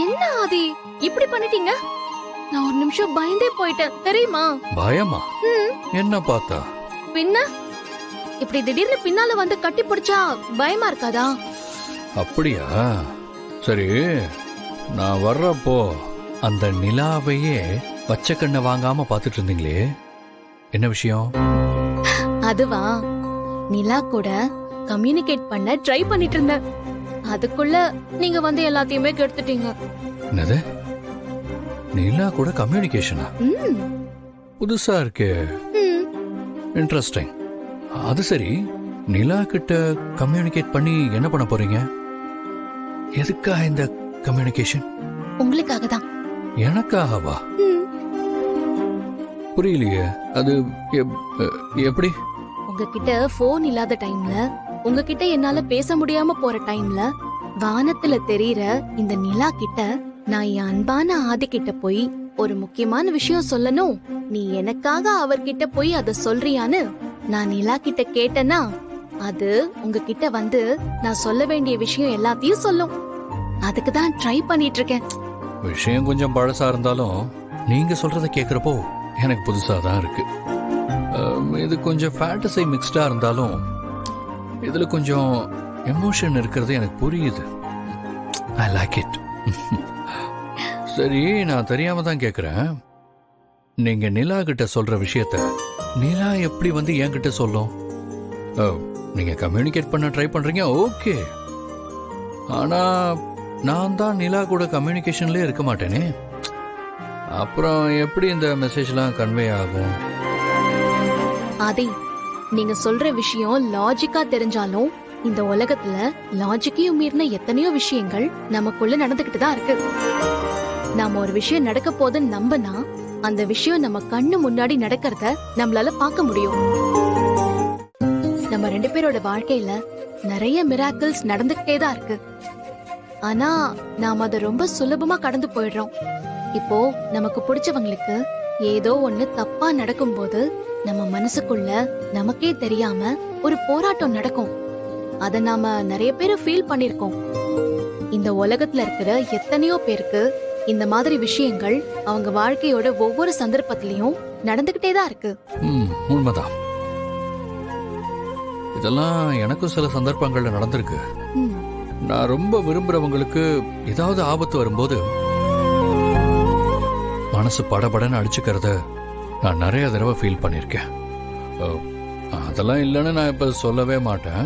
என்ன ஆதி இப்படி பண்ணிட்டீங்க? நான் ஒரு நிமிஷம் பயந்தே போயிட்டேன் தெரியுமா? பயமா? ம், என்ன பார்த்தா? பின்ன இப்படி திடீர்னு பின்னால வந்து கட்டி பிடிச்சா பயமா இருக்காதா? அப்படியா? சரி, நான் வர்றப்போ அந்த நிலாவையே பச்சை கண்ணை வாங்காம பாத்துட்டு இருந்தீங்களே, என்ன விஷயம்? அதுவா, நிலா கூட கம்யூனிகேட் பண்ண ட்ரை பண்ணிட்டு இருந்தேன். அதுக்குள்ள நீங்க வந்து எல்லாத்தையுமே கெடுத்துட்டீங்க. என்னது? நிலா கூட கம்யூனிகேஷனா? ம், புதுசா இருக்கே. ம். இன்ட்ரெஸ்டிங். அது சரி, நிலா கிட்ட கம்யூனிகேட் பண்ணி என்ன பண்ண போறீங்க? எதுக்கா இந்த கம்யூனிகேஷன்? உங்களுக்காக தான். எனக்காகவா? ம். புரியலையே. அது எப்படி? உங்ககிட்ட போன் இல்லாத டைம்ல, உங்ககிட்ட என்னால பேச முடியாம போற டைம்ல, வானத்துல தெரியற இந்த நிலா கிட்ட நான் என் அன்பான ஆதி கிட்ட போய் ஒரு முக்கியமான விஷயம் சொல்லணும், நீ எனக்காக அவர்கிட்ட போய் அத சொல்றியான்னு நான் நிலா கிட்ட கேட்டேன்னா, அது உங்ககிட்ட வந்து நான் சொல்ல வேண்டிய விஷயம் எல்லாத்தையும் சொல்லும். அதுக்கு தான் ட்ரை பண்ணிட்டு இருக்கேன். விஷயம் கொஞ்சம் பழசா இருந்தாலும் நீங்க சொல்றத கேக்குறப்போ எனக்கு புதுசா தான் இருக்கு. இது கொஞ்சம் ஃபேண்டஸி மிக்ஸ்டா இருந்தாலும் இதுல கொஞ்சம் எமோஷன் இருக்கிறது எனக்கு புரியுது. I like it. சரி, நான் தெரியாம தான் கேக்குறேன். நீங்க நிலா கிட்ட சொல்ற விஷயத்த நிலா எப்படி வந்து என்கிட்ட சொல்லும்? நீங்க கம்யூனிகேட் பண்ண ட்ரை பண்றீங்க, ஓகே. ஆனா நான் தான் நிலா கூட கம்யூனிகேஷன்லயே இருக்க மாட்டேனே. அப்புறம் எப்படி இந்த மெசேஜ்லாம் கன்வே ஆகும்? ஆதி, நீங்க சொல்ற விஷயம் லாஜிக்கா தெரிஞ்சாலும் இந்த உலகத்துல லாஜிக்கையும் மீறின எத்தனையோ விஷயங்கள் நமக்குள்ள நடந்துகிட்டு தான் இருக்கு. நாம ஒரு விஷயம் நடக்க போதுன்னு நம்பினா அந்த விஷயம் நம்ம கண்ணு முன்னாடி நடக்கிறத நம்மளால பார்க்க முடியும். நம்ம 2 பேரோட வாழ்க்கையில நிறைய மிராக்கிள்ஸ் நடந்துகிட்டே தான் இருக்கு. ஆனா நாம அதை ரொம்ப சுலபமா கடந்து போயிடுறோம். இப்போ நமக்கு பிடிச்சவங்களுக்கு ஏதோ ஒண்ணு தப்பா நடக்கும்போது நம்ம மனசுக்குள்ள நமக்கே தெரியாம ஒரு போராட்டம் நடக்கும். அத நாம நிறைய பேர் ஃபீல் பண்ணிருக்கோம். இந்த உலகத்துல இருக்கிற எத்தனையோ பேருக்கு இந்த மாதிரி விஷயங்கள் அவங்க வாழ்க்கையோட ஒவ்வொரு சந்தர்ப்பத்திலயும் நடந்துகிட்டே தான் இருக்கு. உண்மைதான். இதெல்லாம் எனக்கும் சில சந்தர்ப்பங்கள்ல நடந்திருக்கு. ம். நான் ரொம்ப விரும்புறவங்களுக்கு ஏதாவது ஆபத்து வரும்போது மனசு படபடன்னு அடிச்சுக்கிறத நான் நிறைய தடவை ஃபீல் பண்ணிருக்கேன். அதெல்லாம் இல்லைன்னு நான் இப்ப சொல்லவே மாட்டேன்.